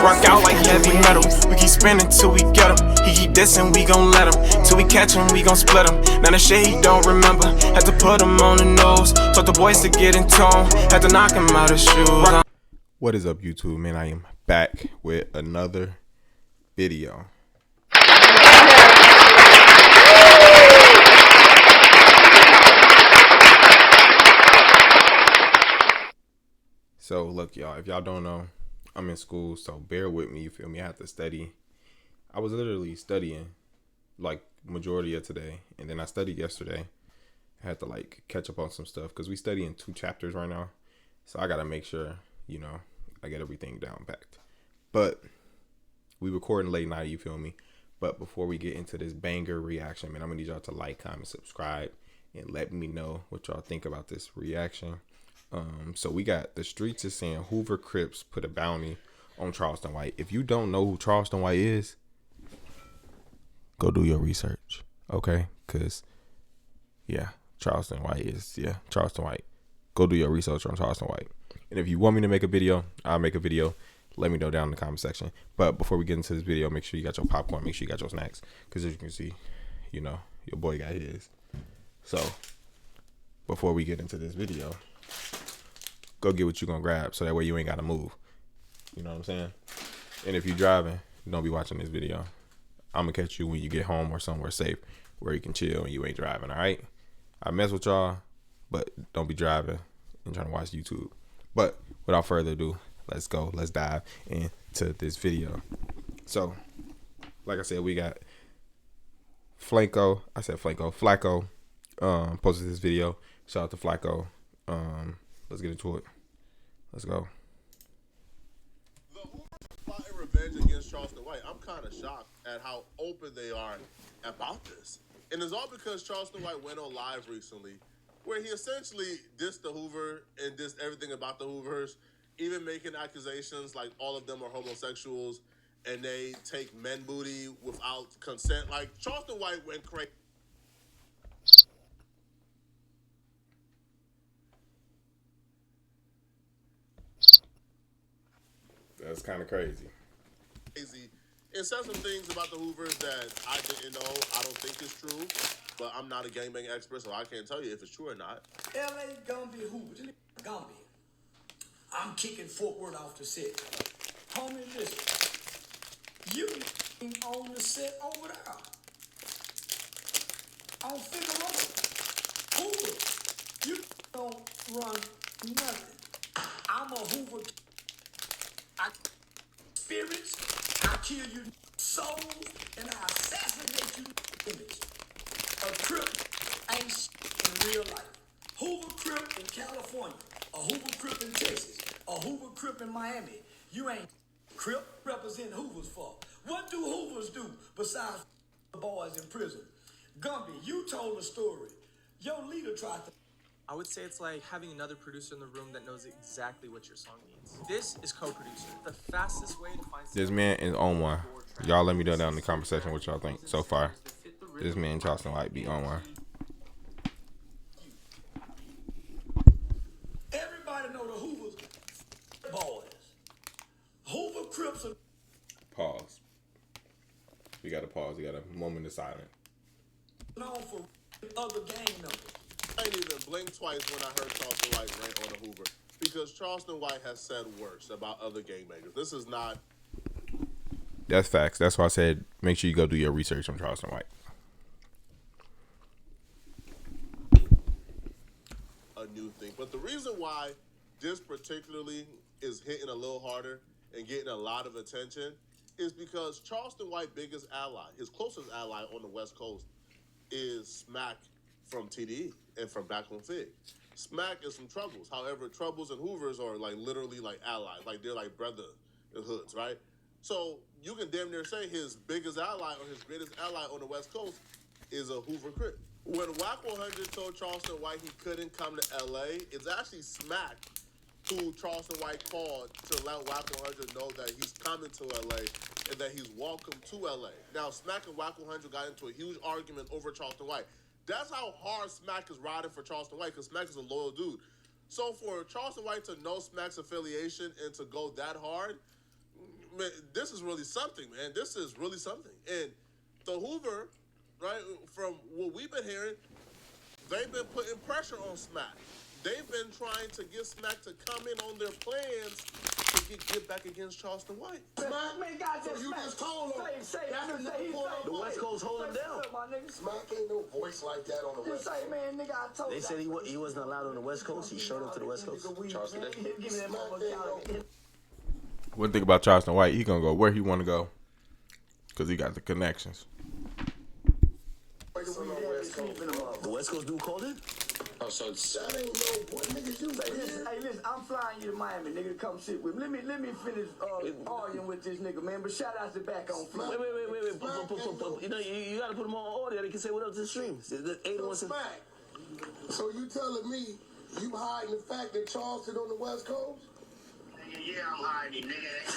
Rock out like heavy metal. We keep spinning till we get him. He keep dissing, we gon' let him. Till we catch him, we gon' split him. Now the shit he don't remember. Had to put him on the nose. Told the boys to get in tone. Had to knock him out of shoes. What is up, YouTube, man? I am back with another video. So look, y'all, if y'all don't know, I'm in school, so bear with me, you feel me? I have to study. I was literally studying like majority of today, and then I studied yesterday. I had to like catch up on some stuff because we study in 2 chapters right now, so I gotta make sure, you know, I get everything down packed. But we recording late night, you feel me? But before we get into this banger reaction, man, I'm gonna need y'all to like, comment, subscribe, and let me know what y'all think about this reaction. So we got the streets is saying Hoover Crips put a bounty on Charleston White. If you don't know who Charleston White is, go do your research, okay? Because, yeah, Charleston White. Go do your research on Charleston White. And if you want me to make a video, I'll make a video. Let me know down in the comment section. But before we get into this video, make sure you got your popcorn. Make sure you got your snacks. Because as you can see, you know, your boy got his. So, before we get into this video, go get what you're going to grab so that way you ain't got to move. You know what I'm saying? And if you're driving, don't be watching this video. I'm going to catch you when you get home or somewhere safe where you can chill and you ain't driving, all right? I mess with y'all, but don't be driving and trying to watch YouTube. But without further ado, let's go. Let's dive into this video. So, like I said, we got Flacco. Posted this video. Shout out to Flacco. Let's get into it. Let's go. The Hoover plotting revenge against Charleston White. I'm kind of shocked at how open they are about this. And it's all because Charleston White went on live recently where he essentially dissed the Hoover and dissed everything about the Hoovers, even making accusations like all of them are homosexuals and they take men booty without consent. Like, Charleston White went crazy. That's kind of crazy. And said some things about the Hoovers that I didn't know. I don't think it's true, but I'm not a gangbang expert, so I can't tell you if it's true or not. L.A. Gumby Hoover. Gumby. I'm kicking Fort Worth off the set. Homie, listen. You on the set over there. On Figueroa. Hoover. You don't run nothing. I'm a Hoover. I spirits, I kill you souls, and I assassinate you image. A Crip ain't in real life. Hoover Crip in California, a Hoover Crip in Texas, a Hoover Crip in Miami. You ain't Crip represent Hoovers for. What do Hoovers do besides the boys in prison? Gumby, you told a story. Your leader tried to. I would say it's like having another producer in the room that knows exactly what your song means. This is co-producer. The fastest way to find this man is on one. Y'all let me know down in the comment section what y'all think so far. This man Charleston White be on one. Everybody know the Hoovers boys. Hoover Crips are Pause. We got to pause. We got a moment of silence. known for other gang members. I didn't even blink twice when I heard Charleston White rant on the Hoover because Charleston White has said worse about other gangbangers. This is not. That's facts. That's why I said make sure you go do your research on Charleston White. A new thing. But the reason why this particularly is hitting a little harder and getting a lot of attention is because Charleston White's biggest ally, his closest ally on the West Coast, is Smack from TDE and from back on Fig. Smack is from Troubles. However, Troubles and Hoovers are like literally like allies. Like they're like brotherhoods, right? So you can damn near say his biggest ally or his greatest ally on the West Coast is a Hoover Crip. When Wack 100 told Charleston White he couldn't come to LA, it's actually Smack who Charleston White called to let Wack 100 know that he's coming to LA and that he's welcome to LA. Now, Smack and Wack 100 got into a huge argument over Charleston White. That's how hard Smack is riding for Charleston White, because Smack is a loyal dude. So for Charleston White to know Smack's affiliation and to go that hard, man, this is really something, man. This is really something. And the Hoover, right, from what we've been hearing, they've been putting pressure on Smack. They've been trying to get Smack to come in on their plans to get back against Charleston White. Smack, man, God, So you just told him. The West Coast hold him down. Smack ain't no voice like that on the West Coast. Man, nigga, I told They said he wasn't allowed on the West Coast. He showed up to the West Coast. Charleston. Give me that motherfucker. One thing about Charleston White, he gonna go where he want to go, cause he got the connections. The West Coast dude called it? Oh, so that ain't no what niggas you say. Hey, listen, I'm flying you to Miami, nigga, to come sit with me. Let me finish arguing with this nigga, man. But shout out to back on fly. Wait. You know, you gotta put them on audio. They can say what up to the stream. Smack. So you telling me you hiding the fact that Charleston on the West Coast? Yeah, I'm hiding, nigga.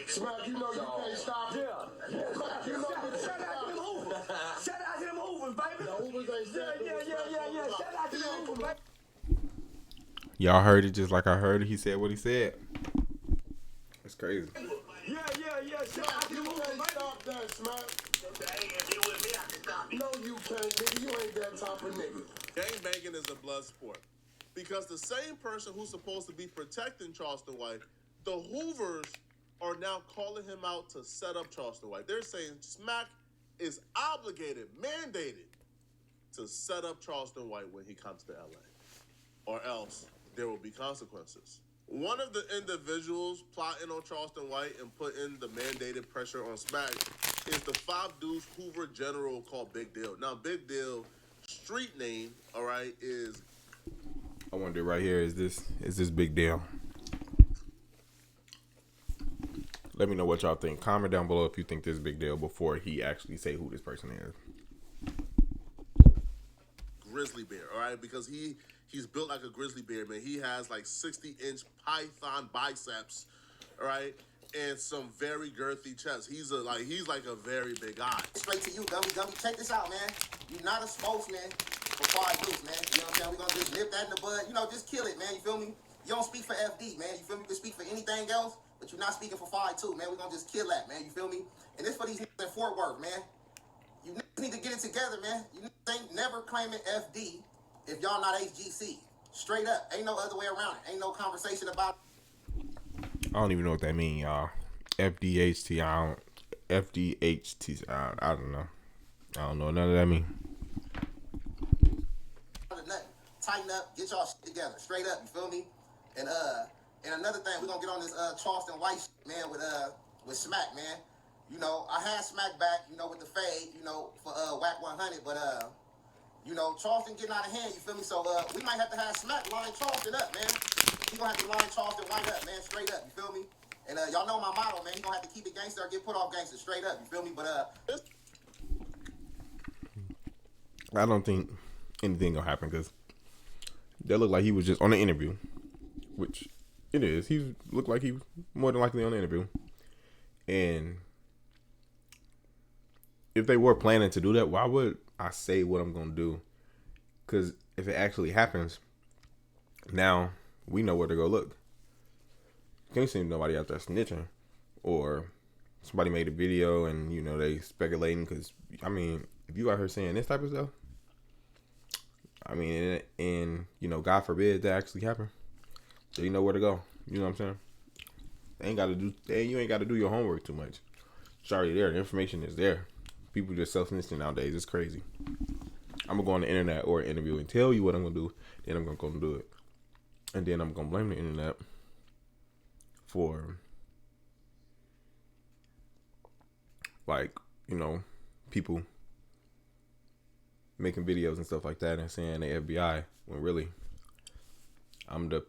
Smack, you know you can't stop it. Yeah. You know you Shout out to them Hoovers. Shout out to them Hoovers, baby. The Hoovers ain't Yeah. Shout out to them Hoovers, baby. Y'all heard it just like I heard it. He said what he said. It's crazy. Yeah. Shout out to You them Hoovers, can't baby. stop that, Smack. Hey, if you with me, I can stop you. No, you can't, nigga. You ain't that type of nigga. Gangbanging is a blood sport. Because the same person who's supposed to be protecting Charleston White, the Hoovers are now calling him out to set up Charleston White. They're saying Smack is obligated, mandated, to set up Charleston White when he comes to LA. Or else there will be consequences. One of the individuals plotting on Charleston White and putting the mandated pressure on Smack is the 5 Deuce Hoover general called Big Deal. Now, Big Deal, street name, all right, is... I wonder right here, is this Big Deal? Let me know what y'all think. Comment down below if you think this Big Deal before he actually say who this person is. Grizzly bear, all right? Because he's built like a grizzly bear, man. He has like 60-inch python biceps, all right? And some very girthy chest. He's like a very big guy. Straight to you, Gummy. Check this out, man. You're not a spokesman for 5 Deuce, man. You know what I'm saying? We're gonna just nip that in the bud. You know, just kill it, man. You feel me? You don't speak for FD, man. You feel me? You can speak for anything else, but you're not speaking for 5 too, man. We're gonna just kill that, man. You feel me? And this for these niggas in Fort Worth, man. You niggas need to get it together, man. You niggas ain't never claiming FD if y'all not HGC. Straight up. Ain't no other way around it. Ain't no conversation about it. I don't even know what that mean, y'all. FDHT, FDHT, I don't know. I don't know none of that mean. Tighten up, get y'all shit together, straight up. You feel me? And another thing, we're gonna get on this Charleston White shit, man, with Smack, man. You know, I had Smack back, you know, with the fade, you know, for WAC 100, but you know, Charleston getting out of hand. You feel me? So we might have to have Smack line Charleston up, man. He gonna have to line Charleston White up, man, straight up. You feel me? And y'all know my motto, man. He gonna have to keep it gangster or get put off gangster, straight up. You feel me? But I don't think anything gonna happen because that looked like he was just on the interview, which it is. He looked like he was more than likely on the interview. And if they were planning to do that, why would I say what I'm gonna do? Because if it actually happens, now we know where to go look. Can't see nobody out there snitching, or somebody made a video and you know they speculating. Because I mean, if you out here saying this type of stuff, I mean, and you know, God forbid that actually happen, so you know where to go. You know what I'm saying? You ain't got to do your homework too much. It's already there. The information is there. People just self-snitching nowadays. It's crazy. I'm gonna go on the internet or an interview and tell you what I'm gonna do. Then I'm gonna go and do it, and then I'm gonna blame the internet for, like, you know, people making videos and stuff like that and saying they FBI when really I'm the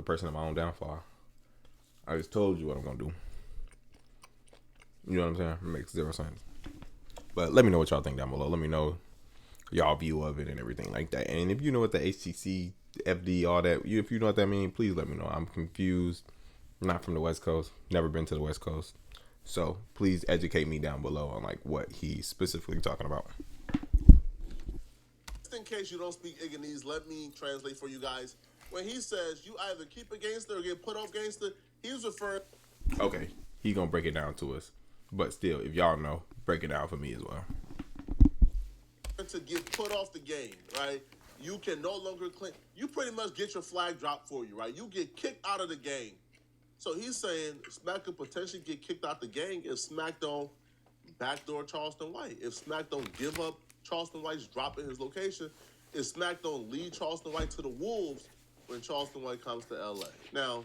person of my own downfall. I just told you what I'm gonna do. You know what I'm saying? It makes zero sense. But let me know what y'all think down below. Let me know y'all view of it and everything like that. And if you know what the HTC, FD, all that, if you know what that means, please let me know. I'm confused. I'm not from the West Coast. Never been to the West Coast. So please educate me down below on like what he's specifically talking about. Just in case you don't speak Igganese, let me translate for you guys. When he says you either keep a gangster or get put off gangster, he was referring. Okay. He gonna break it down to us. But still, if y'all know, break it down for me as well. To get put off the game, right? You can no longer claim. You pretty much get your flag dropped for you, right? You get kicked out of the game. So he's saying Smack could potentially get kicked out the game if Smack don't backdoor Charleston White. If Smack don't give up Charleston White's dropping his location. If Smack don't lead Charleston White to the Wolves when Charleston White comes to LA. Now,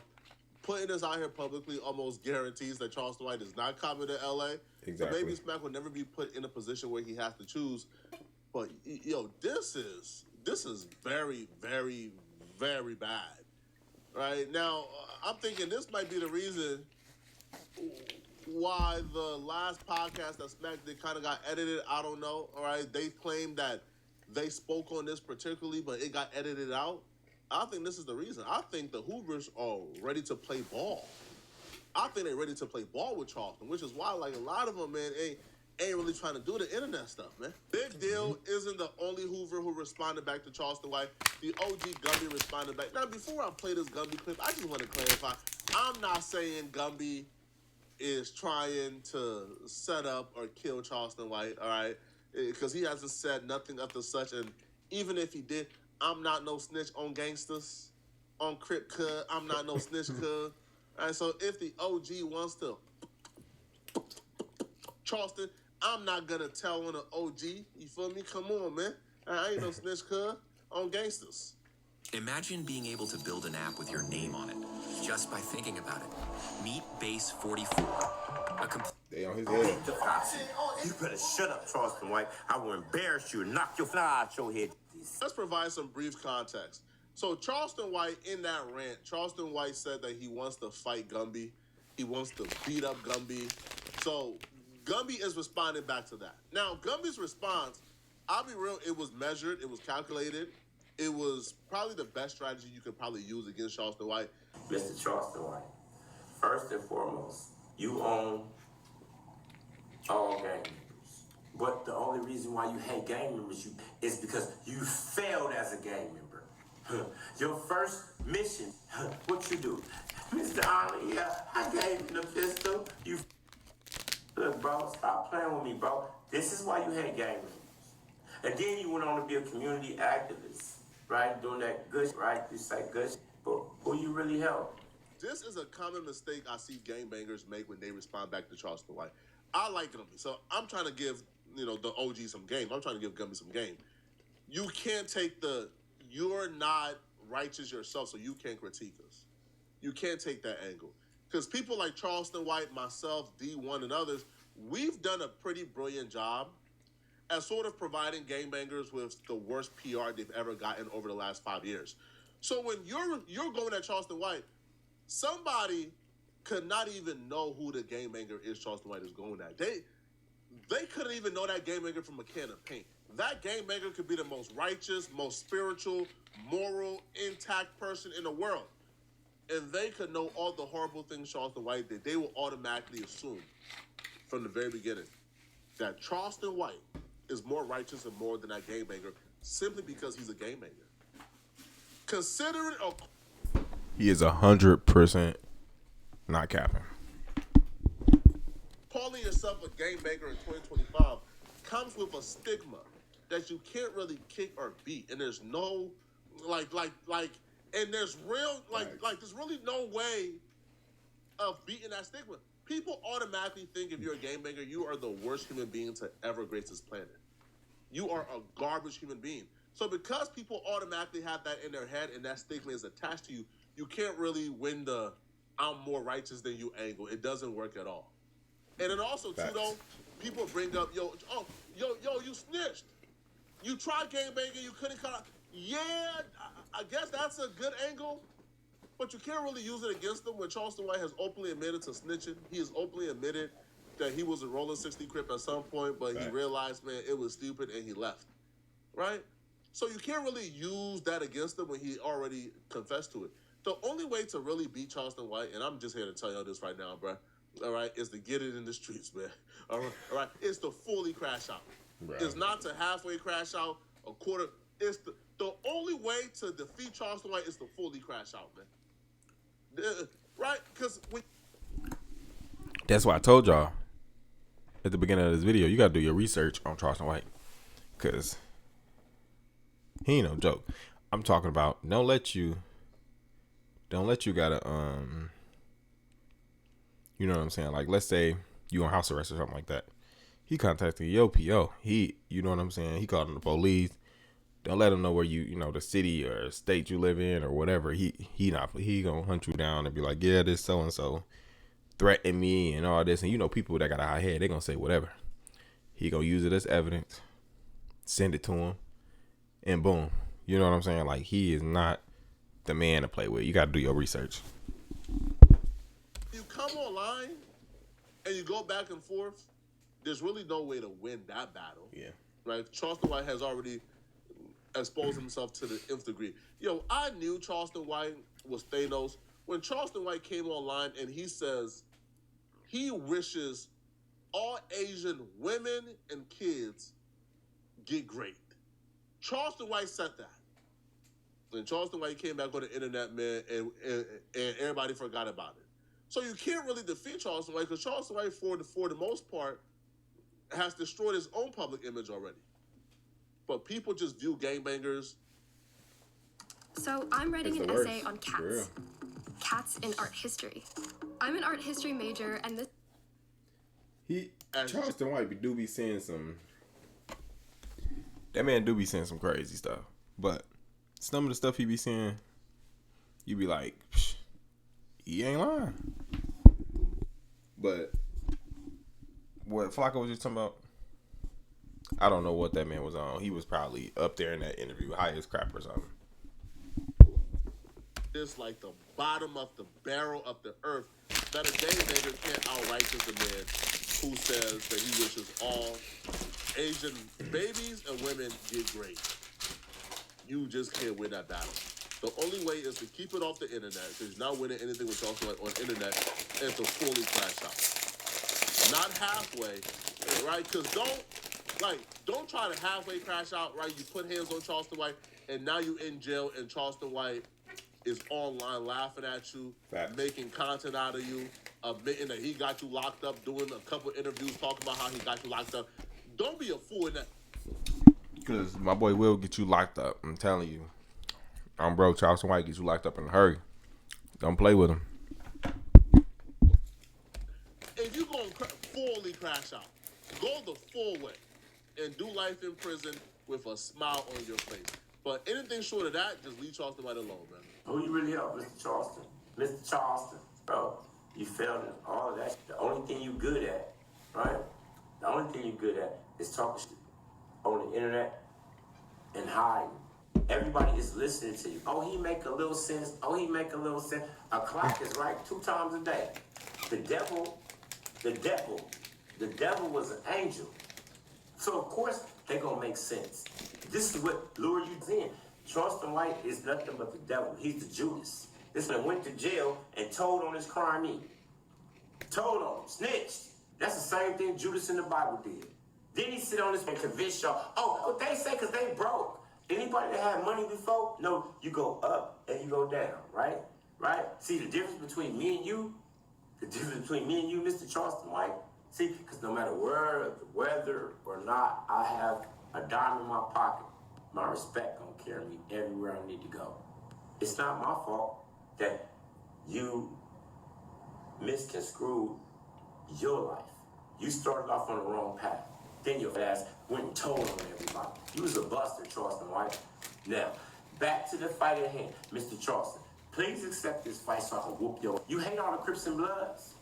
putting this out here publicly almost guarantees that Charleston White is not coming to LA. Exactly. So maybe Smack will never be put in a position where he has to choose. But yo, this is very, very, very bad. Right now, I'm thinking this might be the reason why the last podcast that Smack did kind of got edited. I don't know. All right, they claimed that they spoke on this particularly, but it got edited out. I think this is the reason. I think the Hoovers are ready to play ball. I think they're ready to play ball with Charleston, which is why like a lot of them, man, ain't really trying to do the internet stuff, man. Big Deal isn't the only Hoover who responded back to Charleston White. The OG Gumby responded back. Now, before I play this Gumby clip, I just want to clarify. I'm not saying Gumby is trying to set up or kill Charleston White, all right? Because he hasn't said nothing of the such. And even if he did, I'm not no snitch on gangsters, on Crip cuz. I'm not no snitch cuz. All right, so if the OG wants to Charleston, I'm not gonna tell on the OG. You feel me? Come on, man. I ain't no snitch cuz on gangsters. Imagine being able to build an app with your name on it, just by thinking about it. Meet Base 44. They on his head. You better shut up, Charleston White. I will embarrass you and knock your fly out your head. Let's provide some brief context. So Charleston White, in that rant, Charleston White said that he wants to fight Gumby. He wants to beat up Gumby. So Gumby is responding back to that. Now, Gumby's response, I'll be real, it was measured, it was calculated. It was probably the best strategy you could probably use against Charleston White. Mr. Charleston White, first and foremost, you own all gang members. But the only reason why you hate gang members is because you failed as a gang member. Your first mission, what you do? Mr. Honor, yeah, I gave him the pistol. You look, bro, stop playing with me, bro. This is why you hate gang members. And then you went on to be a community activist, right? Doing that good, right? You say good, but who you really help? This is a common mistake I see gangbangers make when they respond back to Charleston White. I like Gumby, so I'm trying to give, the OG some game. I'm trying to give Gumby some game. You can't take you're not righteous yourself, so you can't critique us. You can't take that angle. Because people like Charleston White, myself, D1, and others, we've done a pretty brilliant job at sort of providing gangbangers with the worst PR they've ever gotten over the last 5 years. So when you're going at Charleston White, somebody could not even know who the gangbanger is Charleston White is going at. They couldn't even know that gangbanger from a can of paint. That gangbanger could be the most righteous, most spiritual, moral, intact person in the world. And they could know all the horrible things Charleston White did. They will automatically assume from the very beginning that Charleston White is more righteous and more than that gangbanger simply because he's a gangbanger. Considering he is 100% not capping. Calling yourself a gangbanger in 2025 comes with a stigma that you can't really kick or beat, and there's no and there's there's really no way of beating that stigma. People automatically think if you're a gangbanger, you are the worst human being to ever grace this planet. You are a garbage human being. So because people automatically have that in their head and that stigma is attached to you, you can't really win the I'm more righteous than you angle. It doesn't work at all. And then also, too, though, people bring up, you snitched. You tried gangbanging, you couldn't cut out. Yeah, I guess that's a good angle, but you can't really use it against them when Charleston White has openly admitted to snitching. He has openly admitted that he was a rolling 60 Crip at some point, but he realized, man, it was stupid, and he left. Right? So you can't really use that against him when he already confessed to it. The only way to really beat Charleston White, and I'm just here to tell y'all this right now, bro, all right, is to get it in the streets, man. All right? It's to fully crash out. Right. It's not to halfway crash out, a quarter. It's the only way to defeat Charleston White is to fully crash out, man. Right? Because That's why I told y'all at the beginning of this video, you gotta do your research on Charleston White, cause he ain't no joke. I'm talking about don't let you gotta you know what I'm saying? Like, let's say you on house arrest or something like that. He contacted your PO. You know what I'm saying? He called the police. Don't let him know where you know, the city or state you live in or whatever. He gonna hunt you down and be like, yeah, this so and so threatened me and all this. And you know, people that got a high head, they gonna say whatever. He gonna use it as evidence, send it to him, and boom. You know what I'm saying? Like, he is not the man to play with. You gotta do your research. You come online and you go back and forth, there's really no way to win that battle. Yeah. Right? Charleston White has already exposed himself to the nth degree. Yo, I knew Charleston White was Thanos when Charleston White came online and he says he wishes all Asian women and kids get great. Charleston White said that. And Charleston White came back on the internet, man, and everybody forgot about it. So you can't really defeat Charleston White because Charleston White, for the most part, has destroyed his own public image already. But people just view gangbangers. So I'm writing an essay on cats. Cats in art history. I'm an art history major, and this... Charleston White do be saying some... That man do be saying some crazy stuff. But some of the stuff he be saying, you be like, psh, he ain't lying. But what Flacco was just talking about, I don't know what that man was on. He was probably up there in that interview, high as crap or something. It's like the bottom of the barrel of the earth that a gangbanger can't outrighteous a man who says that he wishes all Asian babies and women get great. You just can't win that battle. The only way is to keep it off the internet, because you're not winning anything with Charleston White on the internet, and to fully crash out. Not halfway, right? Because don't try to halfway crash out, right? You put hands on Charleston White, and now you in jail, and Charleston White is online laughing at you, making content out of you, admitting that he got you locked up, doing a couple interviews talking about how he got you locked up. Don't be a fool in that. Because my boy will get you locked up. I'm telling you. I'm broke. Charleston White gets you locked up in a hurry. Don't play with him. If you're going to fully crash out, go the full way and do life in prison with a smile on your face. But anything short of that, just leave Charleston White alone, man. Who you really are, Mr. Charleston? Mr. Charleston, bro, you failed in all of that. The only thing you good at, right? The only thing you good at is talking shit on the internet and hiding. Everybody is listening to you. Oh, he make a little sense. Oh, he make a little sense. A clock is right 2 times a day. The devil was an angel. So, of course, they're going to make sense. This is what lured you in. Charleston White is nothing but the devil. He's the Judas. This man went to jail and told on his crime. Told on him. Snitched. That's the same thing Judas in the Bible did. Then he sit on this and convince y'all, what they say because they broke. Anybody that had money before, no, you go up and you go down, right? Right? See, the difference between me and you, Mr. Charleston White, see, because no matter where, the weather or not, I have a dime in my pocket. My respect gonna carry me everywhere I need to go. It's not my fault that you misconstrued your life. You started off on the wrong path. Then your ass went and told on everybody. You was a buster, Charleston White. Now, back to the fight at hand. Mr. Charleston, please accept this fight so I can whoop your... You hate all the Crips and Bloods?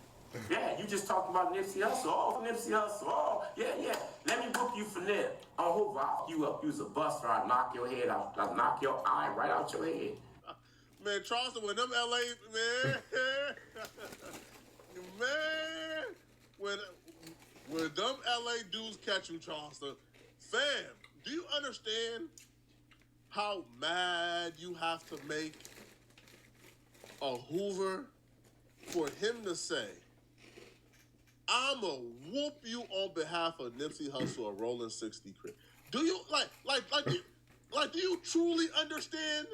Yeah, you just talked about Nipsey Hussle. Oh, Nipsey Hussle. Oh, yeah. Let me whoop you for Nip. On Hoover, I'll you up. You was a buster. I'll knock your head out. I'll knock your eye right out your head. Man, Charleston, when them LA... Man... man... When them LA dudes catch you, Charleston, fam, do you understand how mad you have to make a Hoover for him to say, I'ma whoop you on behalf of Nipsey Hussle or Rolling 60 Crip? Do you do you truly understand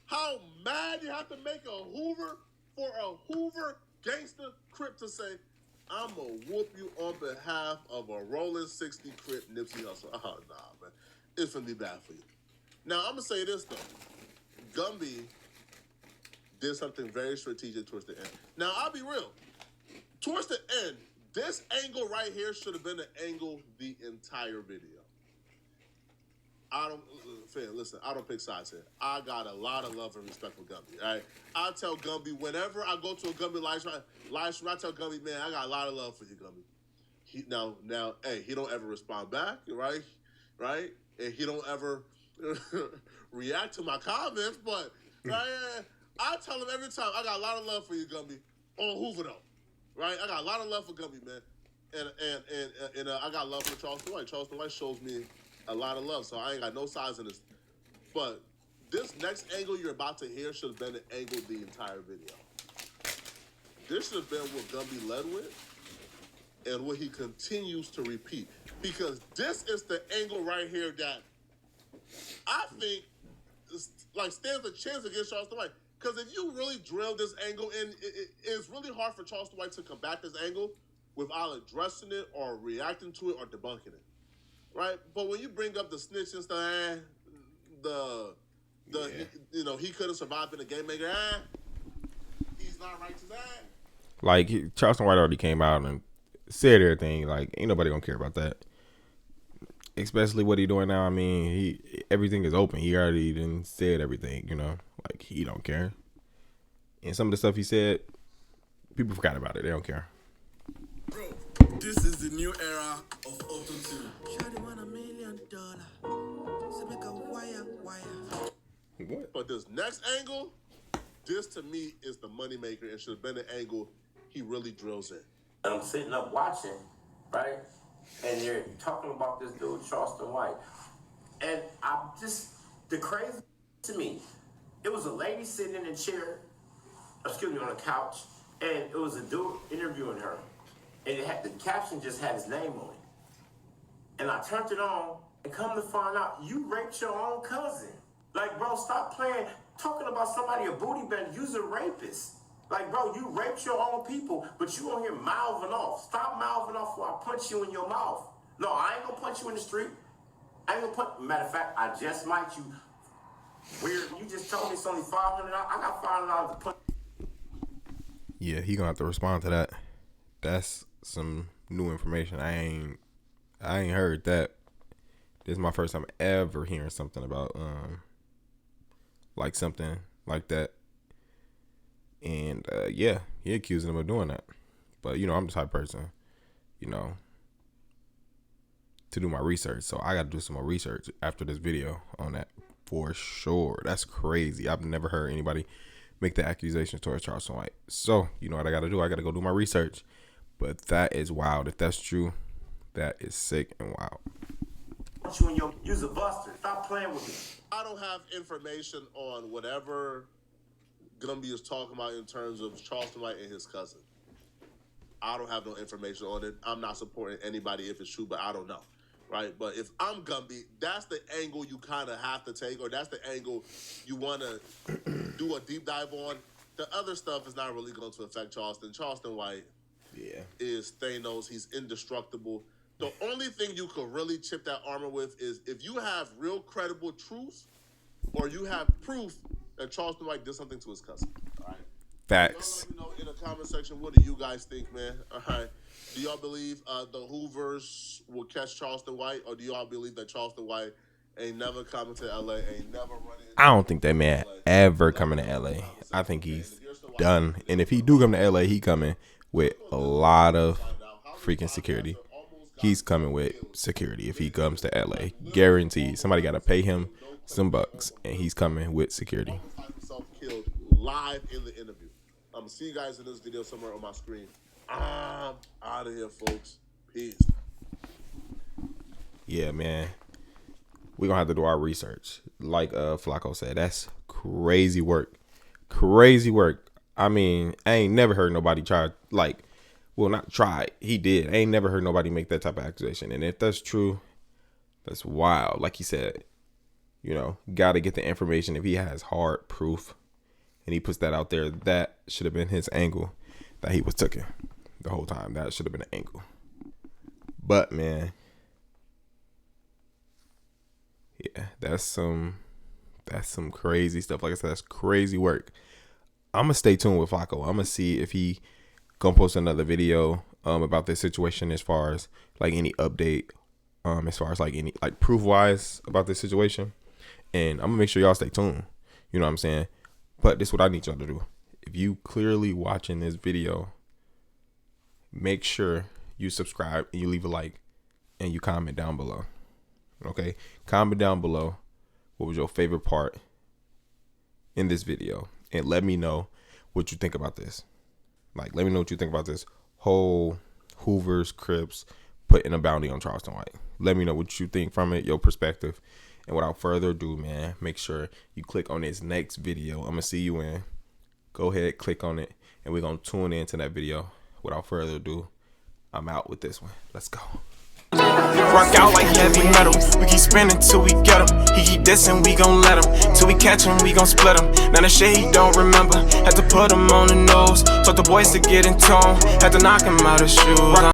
how mad you have to make a Hoover for a Hoover gangster Crip to say, I'm going to whoop you on behalf of a rolling 60 Crip Nipsey Hussle. Oh, nah, man. It's going to be bad for you. Now, I'm going to say this, though. Gumby did something very strategic towards the end. Now, I'll be real. Towards the end, this angle right here should have been the angle the entire video. I don't pick sides here. I got a lot of love and respect for Gumby, all right? I tell Gumby, whenever I go to a Gumby live stream, I tell Gumby, man, I got a lot of love for you, Gumby. Now, hey, he don't ever respond back, right? Right? And he don't ever react to my comments, but right, I tell him every time, I got a lot of love for you, Gumby. On Hoover, though, right? I got a lot of love for Gumby, man. And I got love for Charleston White. Charleston White shows me a lot of love, so I ain't got no sides in this. But this next angle you're about to hear should have been the angle the entire video. This should have been what Gumby led with and what he continues to repeat. Because this is the angle right here that I think stands a chance against Charleston White. Because if you really drill this angle in, it's really hard for Charleston White to combat this angle without addressing it or reacting to it or debunking it. Right? But when you bring up the snitch and stuff, he could have survived in the game maker, he's not righteous, Like, Charleston White already came out and said everything. Like, ain't nobody gonna care about that. Especially what he doing now. I mean, everything is open. He already done said everything, Like, he don't care. And some of the stuff he said, people forgot about it. They don't care. Bro, this is the new era of auto-tune. Shawty want $1 million. So make a wire. What? But this next angle, this to me is the moneymaker and should have been the angle he really drills in. I'm sitting up watching, right? And they're talking about this dude, Charleston White. And the crazy to me, it was a lady sitting in a chair, on a couch, and it was a dude interviewing her. And the caption just had his name on it. And I turned it on, and come to find out, you raped your own cousin. Like, bro, stop playing, talking about somebody a booty bender, you's a rapist. Like, bro, you raped your own people, but you on here mouthing off. Stop mouthing off before I punch you in your mouth. No, I ain't gonna punch you in the street. Matter of fact, I just might you. Weird, you just told me it's only $500. I got $500 to punch. Yeah, he gonna have to respond to that. That's some new information. I ain't heard that. This is my first time ever hearing something about like something like that. And yeah, he accusing him of doing that. But I'm the type of person, to do my research. So I gotta do some more research after this video on that for sure. That's crazy. I've never heard anybody make the accusation towards Charleston White. So you know what I gotta do? I gotta go do my research. But that is wild. If that's true, that is sick and wild. You's a buster. Stop playing with me. I don't have information on whatever Gumby is talking about in terms of Charleston White and his cousin. I don't have no information on it. I'm not supporting anybody if it's true, but I don't know. Right? But if I'm Gumby, that's the angle you kind of have to take, or that's the angle you want to do a deep dive on. The other stuff is not really going to affect Charleston. Charleston White is Thanos. He's indestructible. The only thing you could really chip that armor with is if you have real credible truth or you have proof that Charleston White did something to his cousin. All right? Facts. Y'all let me know in the comment section, what do you guys think, man? All right. Do y'all believe the Hoovers will catch Charleston White, or do y'all believe that Charleston White ain't never coming to LA, ain't never running? I don't think that man ever coming to LA. I think he's done. And if he do come to LA, he coming with a lot of freaking security. He's coming with security if he comes to LA. Guaranteed. Somebody got to pay him some bucks, and he's coming with security. Killed live in the interview. I'm going to see you guys in this video somewhere on my screen. I'm out of here, folks. Peace. Yeah, man. We're going to have to do our research. Like Flacco said, that's crazy work. Crazy work. I mean, I ain't never heard nobody try, not try. He did. I ain't never heard nobody make that type of accusation. And if that's true, that's wild. Like he said, got to get the information. If he has hard proof and he puts that out there, that should have been his angle that he was taking. the whole time. That should have been an angle. But man, yeah, that's some crazy stuff. Like I said, that's crazy work. I'm gonna stay tuned with Flacco. I'm gonna see if he gonna post another video about this situation, as far as like any update, as far as like any like proof wise about this situation. And I'm gonna make sure y'all stay tuned. You know what I'm saying? But this is what I need y'all to do. If you clearly watching this video, make sure you subscribe and you leave a like and you comment down below. Okay? Comment down below what was your favorite part in this video, and let me know what you think about this. Like, let me know what you think about this whole Hoover's Crips putting a bounty on Charleston White. Let me know what you think from it, your perspective. And without further ado, man, make sure you click on this next video. I'm gonna see you in. Go ahead, click on it, and we're gonna tune into that video. Without further ado, I'm out with this one. Let's go. Rock out like heavy metal. We keep spinning till we get him. He keep dissing, we gon' let him. Till we catch him, we gon' split him. Now the shit he don't remember. Had to put him on the nose. Told the boys to get in tone. Had to knock him out of shoes.